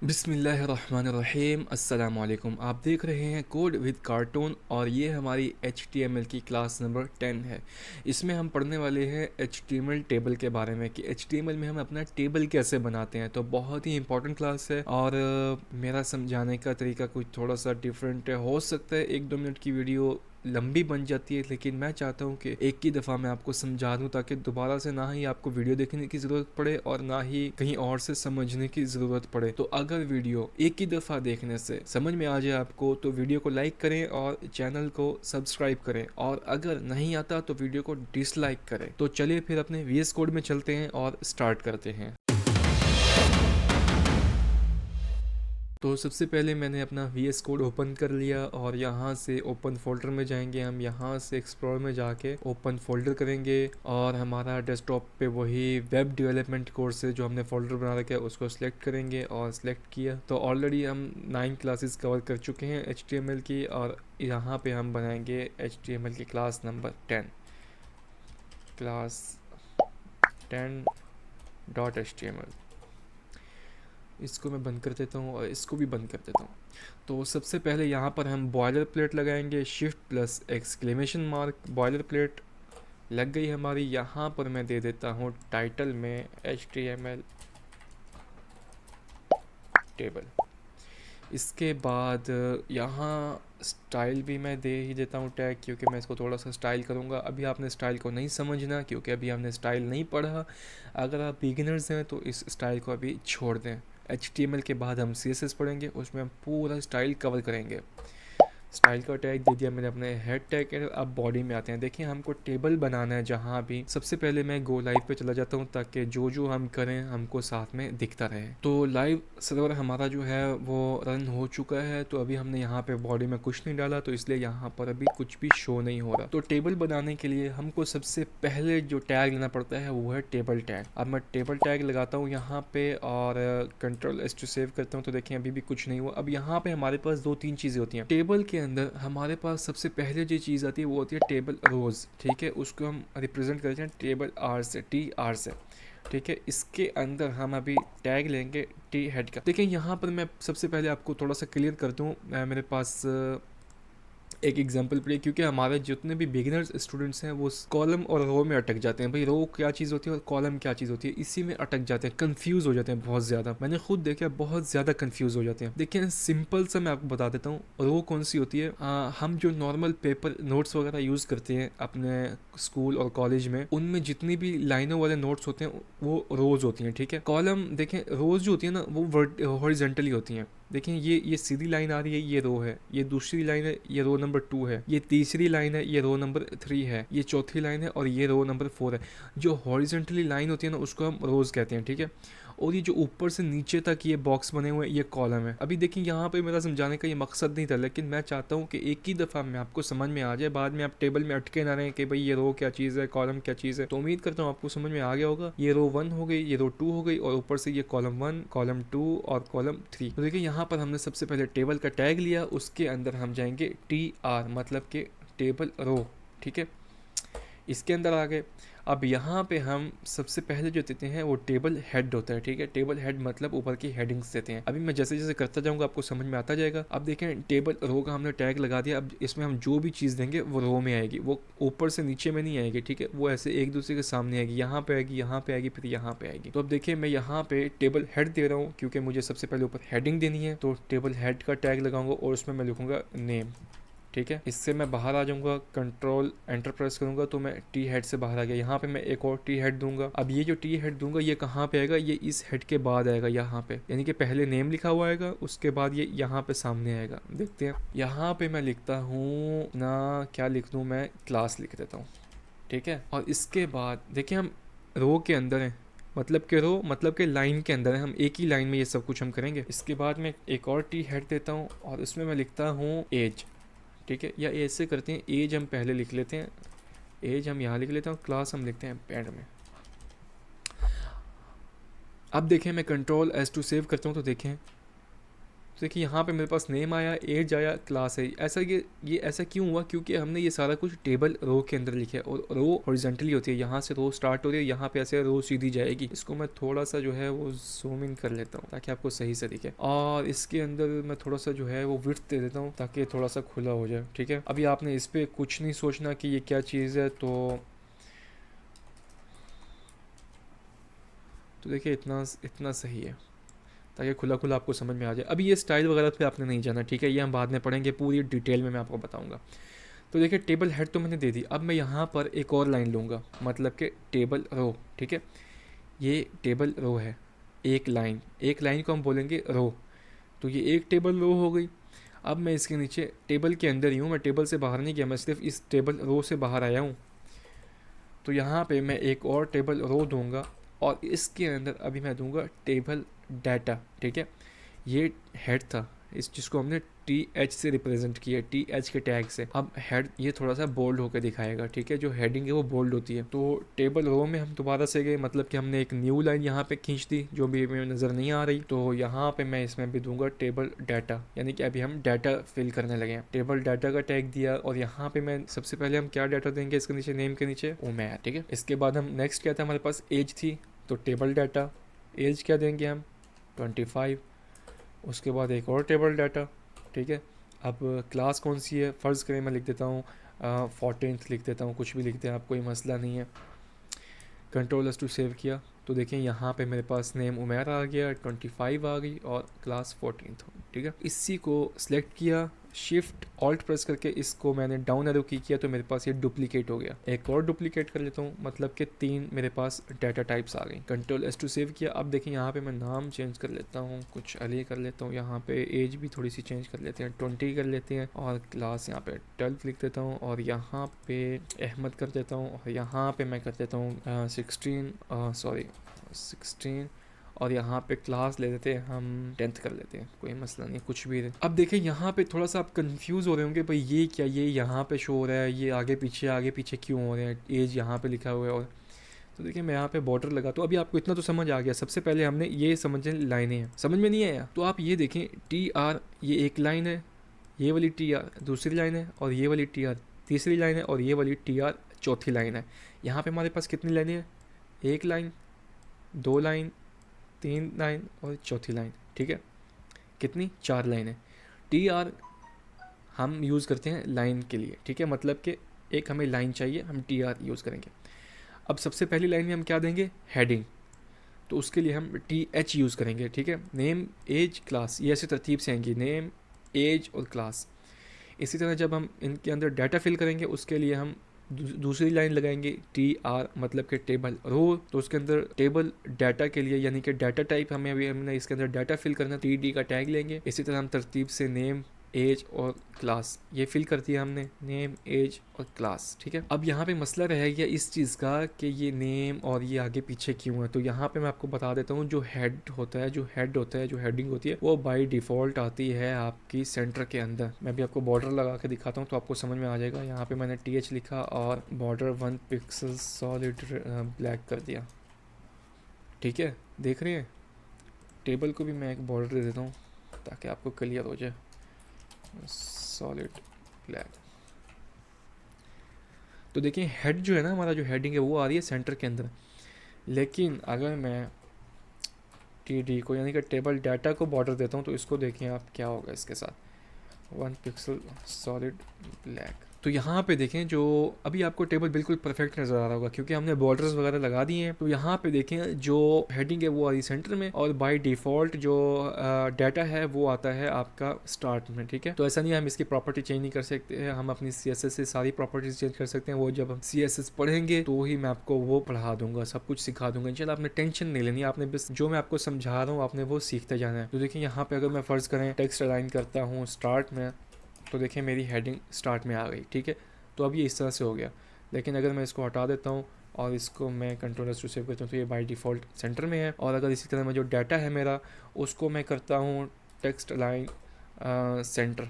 बिस्मिल्लाहिर्रहमानिर्रहीम अस्सलाम वालेकुम। आप देख रहे हैं कोड विद कार्टून और ये हमारी HTML की क्लास नंबर 10 है। इसमें हम पढ़ने वाले हैं HTML टेबल के बारे में कि HTML में हम अपना टेबल कैसे बनाते हैं। तो बहुत ही इंपॉर्टेंट क्लास है और मेरा समझाने का तरीका कुछ थोड़ा सा डिफरेंट हो सकता है। 1-2 मिनट की वीडियो लंबी बन जाती है, लेकिन मैं चाहता हूँ कि एक ही दफ़ा मैं आपको समझा दूँ ताकि दोबारा से ना ही आपको वीडियो देखने की ज़रूरत पड़े और ना ही कहीं और से समझने की ज़रूरत पड़े। तो अगर वीडियो एक ही दफ़ा देखने से समझ में आ जाए आपको तो वीडियो को लाइक करें और चैनल को सब्सक्राइब करें, और अगर नहीं आता तो वीडियो को डिसलाइक करें। तो चलिए फिर अपने VS कोड में चलते हैं और स्टार्ट करते हैं। तो सबसे पहले मैंने अपना VS कोड ओपन कर लिया और यहाँ से ओपन फोल्डर में जाएंगे। हम यहाँ से एक्सप्लोर में जाके ओपन फोल्डर करेंगे और हमारा डेस्कटॉप पे वही वेब डेवलपमेंट कोर्स है जो हमने फोल्डर बना रखा है, उसको सिलेक्ट करेंगे और सिलेक्ट किया तो ऑलरेडी हम 9 क्लासेस कवर कर चुके हैं HTML की, और यहाँ पे हम बनाएंगे HTML की क्लास नंबर 10, क्लास 10.html। इसको मैं बंद कर देता हूँ और इसको भी बंद कर देता हूँ। तो सबसे पहले यहाँ पर हम बॉयलर प्लेट लगाएंगे, shift+! बॉयलर प्लेट लग गई हमारी। यहाँ पर मैं दे देता हूँ टाइटल में HTML टेबल। इसके बाद यहाँ स्टाइल भी मैं दे ही देता हूँ टैग, क्योंकि मैं इसको थोड़ा सा स्टाइल करूँगा। अभी आपने स्टाइल को नहीं समझना क्योंकि अभी हमने स्टाइल नहीं पढ़ा। अगर आप बिगिनर्स हैं तो इस स्टाइल को अभी छोड़ दें। HTML के बाद हम CSS पढ़ेंगे, उसमें हम पूरा स्टाइल कवर करेंगे। स्टाइल का टैग दे दिया मैंने अपने हेड टैग। अब बॉडी में आते हैं। देखिए हमको टेबल बनाना है जहाँ भी। सबसे पहले मैं गो लाइव पे चला जाता हूँ ताकि जो जो हम करें हमको साथ में दिखता रहे। तो लाइव सर्वर हमारा जो है वो रन हो चुका है। तो अभी हमने यहाँ पे बॉडी में कुछ नहीं डाला तो इसलिए यहाँ पर अभी कुछ भी शो नहीं हो रहा। तो टेबल बनाने के लिए हमको सबसे पहले जो टैग लेना पड़ता है वो है टेबल टैग। अब मैं टेबल टैग लगाता हूँ यहाँ पे और Ctrl+S टू सेव करता हूँ। तो देखिए अभी भी कुछ नहीं हुआ। अब यहाँ पे हमारे पास 2-3 चीज़ें होती हैं टेबल के अंदर। हमारे पास सबसे पहले जो चीज़ आती है वो होती है टेबल रोज। ठीक है, उसको हम रिप्रेजेंट करते हैं टेबल आर से, TR से। ठीक है, इसके अंदर हम अभी टैग लेंगे टी हेड का। देखिए यहाँ पर मैं सबसे पहले आपको थोड़ा सा क्लियर कर दूँ। मेरे पास एक एग्जांपल पढ़िए, क्योंकि हमारे जितने भी बिगिनर्स स्टूडेंट्स हैं वो कॉलम और रो में अटक जाते हैं। भाई रो क्या चीज़ होती है और कॉलम क्या चीज़ होती है, इसी में अटक जाते हैं, कंफ्यूज हो जाते हैं बहुत ज़्यादा। मैंने खुद देखा बहुत ज़्यादा कंफ्यूज हो जाते हैं। देखिए सिंपल सा मैं आपको बता देता हूँ रो कौन सी होती है। हम जो नॉर्मल पेपर नोट्स वगैरह यूज़ करते हैं अपने स्कूल और कॉलेज में, उनमें जितनी भी लाइनों वाले नोट्स होते हैं वो रोज होती हैं। ठीक है, कॉलम देखें रोज जो होती है ना वो हॉरिजॉन्टली होती हैं। देखें ये सीधी लाइन आ रही है, ये रो है। ये दूसरी लाइन है, ये रो नंबर 2 है। ये तीसरी लाइन है, ये रो नंबर 3 है। ये चौथी लाइन है और ये रो नंबर 4 है। जो हॉरिजॉन्टली लाइन होती है ना उसको हम रोज कहते हैं। ठीक है, और ये जो ऊपर से नीचे तक ये बॉक्स बने हुए हैं ये कॉलम है। अभी देखिए यहाँ पे मेरा समझाने का ये मकसद नहीं था, लेकिन मैं चाहता हूँ कि एक ही दफ़ा में आपको समझ में आ जाए, बाद में आप टेबल में अटके ना रहें कि भाई ये रो क्या चीज़ है, कॉलम क्या चीज़ है। तो उम्मीद करता हूँ आपको समझ में आ गया होगा। ये रो 1 हो गई, ये रो 2 हो गई और ऊपर से ये कॉलम 1, कॉलम 2 और कॉलम 3। तो देखिए यहाँ पर हमने सबसे पहले टेबल का टैग लिया, उसके अंदर हम जाएंगे TR मतलब कि टेबल रो। ठीक है, इसके अंदर आ गए। अब यहाँ पे हम सबसे पहले जो देते हैं वो टेबल हेड होता है। ठीक है, टेबल हेड मतलब ऊपर की हेडिंग्स देते हैं। अभी मैं जैसे जैसे करता जाऊँगा आपको समझ में आता जाएगा। अब देखें टेबल रो का हमने टैग लगा दिया। अब इसमें हम जो भी चीज़ देंगे वो रो में आएगी, वो ऊपर से नीचे में नहीं आएगी। ठीक है, वो ऐसे एक दूसरे के सामने आएगी, यहाँ पे आएगी, यहाँ पे आएगी, फिर यहाँ पे आएगी। तो अब देखिए मैं यहाँ पे टेबल हेड दे रहा हूँ क्योंकि मुझे सबसे पहले ऊपर हेडिंग देनी है। तो टेबल हेड का टैग लगाऊंगा और उसमें मैं लिखूंगा नेम। ठीक है, इससे मैं बाहर आ जाऊंगा, कंट्रोल एंटर प्रेस करूंगा तो मैं टी हेड से बाहर आ गया। यहाँ पे मैं एक और टी हेड दूंगा। अब ये जो टी हेड दूंगा ये कहाँ पे आएगा, ये इस हेड के बाद आएगा यहाँ पे, यानी कि पहले नेम लिखा हुआ आएगा, उसके बाद ये यहाँ पे सामने आएगा। देखते हैं यहाँ पे मैं लिखता हूँ ना, क्या लिख दूँ मैं, क्लास लिख देता हूँ। ठीक है, और इसके बाद देखिए हम रो के अंदर हैं, मतलब कि रो मतलब कि लाइन के अंदर है, हम एक ही लाइन में ये सब कुछ हम करेंगे। इसके बाद मैं एक और टी हेड देता हूँ और इसमें मैं लिखता हूँ एज। ठीक है, या ऐसे करते हैं, एज हम पहले लिख लेते हैं, एज हम यहाँ लिख लेते हैं, क्लास हम लिखते हैं एंड में। अब देखें मैं Ctrl+S टू सेव करता हूँ तो देखें तो देखिए यहाँ पे मेरे पास नेम आया, एज आया, क्लास है। ऐसा ये ऐसा क्यों हुआ, क्योंकि हमने ये सारा कुछ टेबल रो के अंदर लिखा है और रो हॉरिजॉन्टली होती है, यहाँ से रो स्टार्ट हो रही है, यहाँ पे ऐसे रो सीधी जाएगी। इसको मैं थोड़ा सा जो है वो जूम इन कर लेता हूँ ताकि आपको सही से दिखे, और इसके अंदर मैं थोड़ा सा जो है वो विड्थ दे देता हूँ ताकि थोड़ा सा खुला हो जाए। ठीक है, अभी आपने इस पर कुछ नहीं सोचना कि ये क्या चीज़ है। तो देखिए इतना इतना सही है ताकि खुला खुला आपको समझ में आ जाए। अभी ये स्टाइल वगैरह पे आपने नहीं जाना, ठीक है, ये हम बाद में पढ़ेंगे, पूरी डिटेल में मैं आपको बताऊंगा। तो देखिए टेबल हेड तो मैंने दे दी, अब मैं यहाँ पर एक और लाइन लूँगा, मतलब कि टेबल रो। ठीक है, ये टेबल रो है, एक लाइन को हम बोलेंगे रो। तो ये एक टेबल रो हो गई। अब मैं इसके नीचे टेबल के अंदर ही हूँ, मैं टेबल से बाहर नहीं गया, मैं सिर्फ इस टेबल रो से बाहर आया हूँ। तो यहाँ पे मैं एक और टेबल रो दूंगा और इसके अंदर अभी मैं दूंगा टेबल डाटा। ठीक है, ये हेड था, इस जिसको हमने टी एच से रिप्रेजेंट किया, टी एच के टैग से। अब हेड ये थोड़ा सा बोल्ड होकर दिखाएगा। ठीक है, जो हेडिंग है वो बोल्ड होती है। तो टेबल रो में हम दोबारा से गए, मतलब कि हमने एक न्यू लाइन यहाँ पे खींच दी जो भी हमें नज़र नहीं आ रही। तो यहाँ पे मैं इसमें भी दूंगा टेबल डाटा, यानी कि अभी हम डाटा फिल करने लगे हैं। टेबल डाटा का टैग दिया और यहाँ पे मैं सबसे पहले हम क्या डाटा देंगे इसके नीचे, नेम के नीचे उमैर। ठीक है, इसके बाद हम नेक्स्ट क्या था, हमारे पास एज थी, तो टेबल डाटा एज क्या देंगे हम 25। उसके बाद एक और टेबल डाटा। ठीक है, अब क्लास कौन सी है, फ़र्ज़ करें मैं लिख देता हूँ 14th लिख देता हूँ, कुछ भी लिख दें आप, कोई मसला नहीं है। कंट्रोल+2 सेव किया तो देखें यहाँ पे मेरे पास नेम उमैर आ गया, 25 आ गई और क्लास 14th हो। ठीक है, इसी को सिलेक्ट किया, शिफ्ट ऑल्ट प्रेस करके इसको मैंने डाउन एरो की किया तो मेरे पास ये डुप्लीकेट हो गया। एक और डुप्लीकेट कर लेता हूँ, मतलब कि 3 मेरे पास डाटा टाइप्स आ गई। कंट्रोल+2 सेव किया। अब देखें यहाँ पे मैं नाम चेंज कर लेता हूँ, कुछ अली कर लेता हूँ, यहाँ पे एज भी थोड़ी सी चेंज कर लेते हैं, 20 कर लेते हैं, और क्लास यहाँ पे 12 लिख देता हूँ, और यहाँ पे अहमद कर देता हूँ, और यहाँ पे मैं कर देता हूँ 16, और यहाँ पे क्लास ले देते हैं हम 10th कर लेते हैं, कोई मसला नहीं, कुछ भी है। अब देखें यहाँ पे थोड़ा सा आप कंफ्यूज हो रहे होंगे, भाई ये क्या, ये यहाँ पे शो हो रहा है, ये आगे पीछे क्यों हो रहे हैं, एज यहाँ पे लिखा हुआ है। और तो देखिए मैं यहाँ पे बॉर्डर लगा, तो अभी आपको इतना तो समझ आ गया। सबसे पहले हमने ये समझे लाइनें हैं, समझ में नहीं आया तो आप ये देखें TR ये एक लाइन है, ये वाली TR दूसरी लाइन है, और ये वाली TR तीसरी लाइन है, और ये वाली TR चौथी लाइन है। यहाँ पे हमारे पास कितनी लाइनें हैं, एक लाइन, 2 लाइन, 3 लाइन और चौथी लाइन। ठीक है, कितनी, 4 लाइन है। TR हम यूज़ करते हैं लाइन के लिए। ठीक है, मतलब कि एक हमें लाइन चाहिए, हम TR यूज़ करेंगे। अब सबसे पहली लाइन में हम क्या देंगे, हेडिंग, तो उसके लिए हम TH यूज़ करेंगे। ठीक है, नेम एज क्लास, ये ऐसे तरतीब से आएंगी, नेम एज और क्लास। इसी तरह जब हम इनके अंदर डाटा फिल करेंगे उसके लिए हम दूसरी लाइन लगाएंगे TR, मतलब कि टेबल रो, तो उसके अंदर टेबल डाटा के लिए यानी कि डाटा टाइप हमने इसके अंदर डाटा फिल करना, TD का टैग लेंगे। इसी तरह हम तरतीब से नेम एज और क्लास ये फिल कर दिया हमने, नेम एज और क्लास। ठीक है, अब यहाँ पे मसला रह गया इस चीज़ का कि ये नेम और ये आगे पीछे क्यों है। तो यहाँ पे मैं आपको बता देता हूँ, जो हेड होता है, जो हेडिंग होती है, वो बाय डिफ़ॉल्ट आती है आपकी सेंटर के अंदर। मैं भी आपको बॉर्डर लगा के दिखाता हूँ तो आपको समझ में आ जाएगा। यहाँ पे मैंने TH लिखा और बॉर्डर 1 पिक्सल सॉलिड ब्लैक कर दिया। ठीक है, देख रहे हैं, टेबल को भी मैं एक बॉर्डर दे देता हूँ ताकि आपको क्लियर हो जाए, सॉलिड ब्लैक। तो देखिए हेड जो है ना, हमारा जो हेडिंग है वो आ रही है सेंटर के अंदर, लेकिन अगर मैं TD को यानी कि टेबल डाटा को बॉर्डर देता हूँ तो इसको देखिए आप क्या होगा इसके साथ, 1 पिक्सल सॉलिड ब्लैक। तो यहाँ पे देखें, जो अभी आपको टेबल बिल्कुल परफेक्ट नज़र आ रहा होगा क्योंकि हमने बॉर्डर्स वगैरह लगा दिए हैं। तो यहाँ पे देखें जो हेडिंग है वो आ रही सेंटर में, और बाय डिफ़ॉल्ट जो डाटा है वो आता है आपका स्टार्ट में। ठीक है, तो ऐसा नहीं है हम इसकी प्रॉपर्टी चेंज नहीं कर सकते, हम अपनी CSS से सारी प्रॉपर्टीज चेंज कर सकते हैं। वो जब हम CSS पढ़ेंगे तो ही मैं आपको वो पढ़ा दूंगा, सब कुछ सिखा दूंगा। चलो आपने टेंशन नहीं लेनी, आपने बस जो मैं आपको समझा रहा हूँ आपने वो सीखते जाना है। तो देखिए यहाँ पे अगर मैं फ़र्ज़ करें टेक्स्ट अलाइन करता हूँ स्टार्ट में, तो देखिए मेरी हेडिंग स्टार्ट में आ गई। ठीक है, तो अब ये इस तरह से हो गया। लेकिन अगर मैं इसको हटा देता हूँ और इसको मैं कंट्रोल+2 सेव करता हूँ तो ये बाय डिफ़ॉल्ट सेंटर में है। और अगर इसी तरह मैं जो डाटा है मेरा उसको मैं करता हूँ टेक्स्ट अलाइन सेंटर,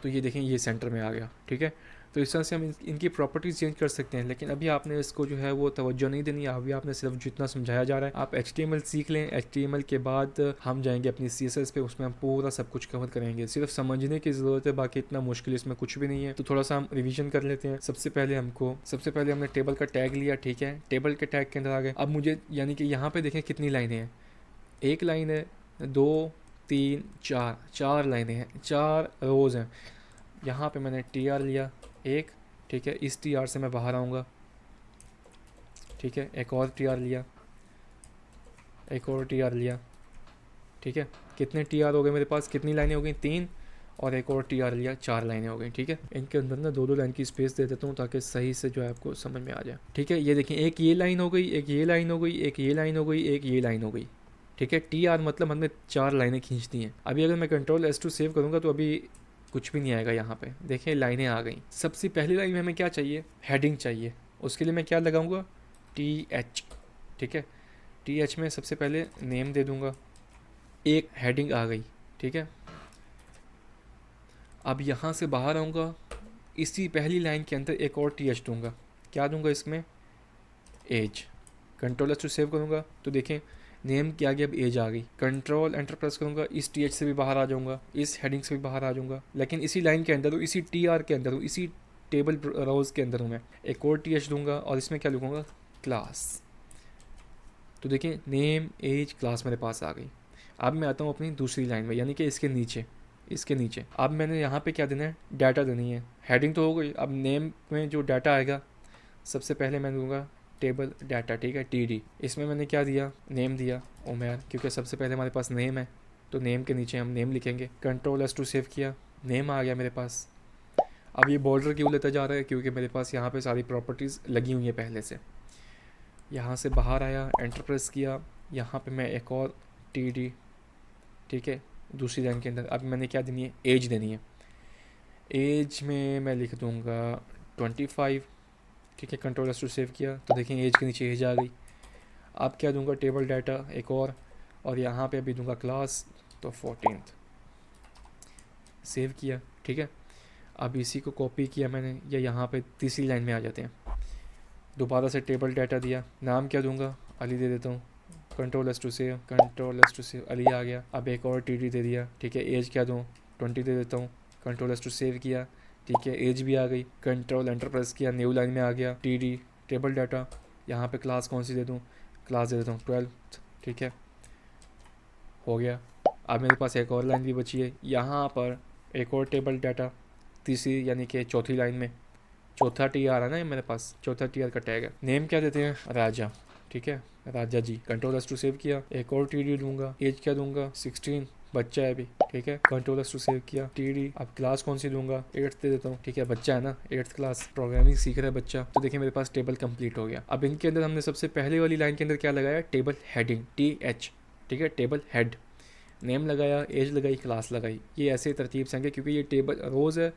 तो ये देखें ये सेंटर में आ गया। ठीक है, तो इस तरह से हम इनकी प्रॉपर्टीज़ चेंज कर सकते हैं। लेकिन अभी आपने इसको जो है वो तवज्जो नहीं देनी है, अभी आपने सिर्फ जितना समझाया जा रहा है आप HTML सीख लें। HTML के बाद हम जाएंगे अपनी CSS पे, उसमें हम पूरा सब कुछ कवर करेंगे। सिर्फ समझने की ज़रूरत है, बाकी इतना मुश्किल इसमें कुछ भी नहीं है। तो थोड़ा सा हम रिविजन कर लेते हैं। सबसे पहले हमने टेबल का टैग लिया, ठीक है, टेबल के टैग के अंदर आ गए। अब मुझे यानी कि यहाँ पे देखें कितनी लाइनें हैं, एक लाइन है, 2 3 4, 4 लाइनें हैं, 4 रोज़ हैं। यहाँ पे मैंने TR लिया एक, ठीक है, इस TR से मैं बाहर आऊँगा, ठीक है, एक और TR लिया, एक और TR लिया, ठीक है, कितने TR हो गए मेरे पास, कितनी लाइनें हो गई, 3, और एक और TR लिया, 4 लाइनें हो गई, ठीक है। इनके अंदर ना 2-2 लाइन की स्पेस दे देता हूँ ताकि सही से जो है आपको समझ में आ जाए, ठीक है। ये देखें, एक ये लाइन हो गई, एक ये लाइन हो गई, एक ये लाइन हो गई, एक ये लाइन हो गई, ठीक है। TR मतलब हमने 4 लाइनें खींच दी हैं। अभी अगर मैं Ctrl+S2 सेव करूँगा तो अभी कुछ भी नहीं आएगा। यहाँ पे देखें लाइनें आ गई। सबसे पहली लाइन में हमें क्या चाहिए, हेडिंग चाहिए। उसके लिए मैं क्या लगाऊंगा, TH, ठीक है। TH में सबसे पहले नेम दे दूंगा, एक हेडिंग आ गई, ठीक है। अब यहाँ से बाहर आऊँगा, इसी पहली लाइन के अंदर एक और TH दूंगा, क्या दूंगा इसमें, एज। Ctrl+S2 सेव करूँगा तो देखें नेम के आगे अब एज आ गई। कंट्रोल एंटर प्रेस करूँगा, इस TH से भी बाहर आ जाऊँगा, इस हेडिंग से भी बाहर आ जाऊँगा, लेकिन इसी लाइन के अंदर हूँ, इसी TR के अंदर हूँ, इसी टेबल रोज़ के अंदर हूँ मैं। एक और TH दूँगा और इसमें क्या लिखूँगा, क्लास। तो देखें नेम एज क्लास मेरे पास आ गई। अब मैं आता हूँ अपनी दूसरी लाइन में, यानी कि इसके नीचे अब मैंने यहाँ पे क्या देना है, डाटा देनी है। हेडिंग तो हो गई, अब नेम में जो डाटा आएगा सबसे पहले मैं दूँगा टेबल डाटा, ठीक है, TD। इसमें मैंने क्या दिया, नेम दिया उमेर, क्योंकि सबसे पहले हमारे पास नेम है तो नेम के नीचे हम नेम लिखेंगे। Ctrl+S2 सेव किया, नेम आ गया मेरे पास। अब ये बॉर्डर क्यों लेता जा रहा है, क्योंकि मेरे पास यहाँ पे सारी प्रॉपर्टीज़ लगी हुई हैं पहले से। यहाँ से बाहर आया, एंटर प्रेस किया, यहाँ पे मैं एक और TD, ठीक है, दूसरी लाइन के अंदर। अब मैंने क्या देनी है, एज देनी है। एज में मैं लिख दूँगा 25, ठीक है। Ctrl+S2 सेव किया तो देखें एज के नीचे एज आ गई। अब क्या दूंगा, टेबल डाटा एक और यहाँ पे अभी दूंगा क्लास, तो 14th सेव किया, ठीक है। अब इसी को कॉपी किया मैंने, या यहाँ पे तीसरी लाइन में आ जाते हैं। दोबारा से टेबल डाटा दिया, नाम क्या दूंगा, अली दे देता हूँ। Ctrl+S2 सेव, अली आ गया। अब एक और TD दे दिया, ठीक है। एज क्या दूँ, 20 दे देता हूँ। Ctrl+S2 सेव किया, ठीक है, एज भी आ गई। कंट्रोल एंटर प्रेस किया, न्यू लाइन में आ गया, TD टेबल डाटा। यहाँ पे क्लास कौन सी दे दूँ, क्लास दे देता हूँ 12th, ठीक है, हो गया। अब मेरे पास एक और लाइन भी बची है, यहाँ पर एक और टेबल डाटा, तीसरी यानी कि चौथी लाइन में चौथा TR है ना मेरे पास, चौथा TR का टैग है। नेम क्या देते हैं, राजा, ठीक है, राजा जी। Ctrl+S2 सेव किया, एक और TD दूंगा। एज क्या दूंगा, 16, बच्चा है अभी, ठीक है। Ctrl+S2 सेव किया, TD। अब क्लास कौन सी दूंगा, 8th दे देता हूँ, ठीक है, बच्चा है ना, 8th क्लास, प्रोग्रामिंग सीख रहा है बच्चा। तो देखिए मेरे पास टेबल कंप्लीट हो गया। अब इनके अंदर हमने सबसे पहले वाली लाइन के अंदर क्या लगाया, टेबल हेडिंग, TH, ठीक है, टेबल हेड। नेम लगाया, एज लगाई, क्लास लगाई। ये ऐसे तरतीब से आएंगे क्योंकि ये टेबल रोज़ है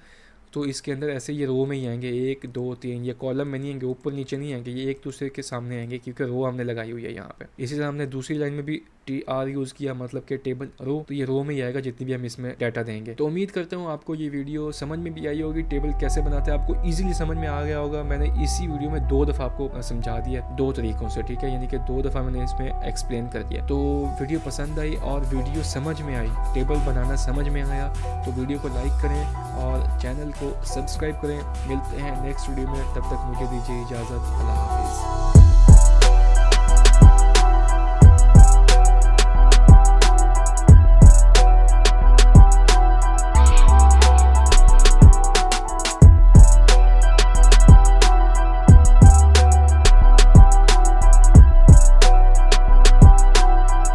तो इसके अंदर ऐसे ये रो में ही आएंगे, 1 2 3, ये कॉलम में नहीं आएंगे, ऊपर नीचे नहीं आएंगे, ये एक दूसरे के सामने आएंगे क्योंकि रो हमने लगाई हुई है यहाँ पे। इसी तरह हमने दूसरी लाइन में भी TR यूज़ किया, मतलब कि टेबल रो, तो ये रो में ही आएगा जितनी भी हम इसमें डाटा देंगे। तो उम्मीद करता हूँ आपको ये वीडियो समझ में भी आई होगी, टेबल कैसे बनाते हैं आपको ईजिली समझ में आ गया होगा। मैंने इसी वीडियो में 2 दफ़ा आपको समझा दिया, 2 तरीक़ों से, ठीक है, यानी कि 2 दफ़ा मैंने इसमें एक्सप्लेन कर दिया। तो वीडियो पसंद आई और वीडियो समझ में आई, टेबल बनाना समझ में आया तो वीडियो को लाइक करें और चैनल को सब्सक्राइब करें। मिलते हैं नेक्स्ट वीडियो में, तब तक मुझे दीजिए इजाज़त, अल्लाह हाफिज़।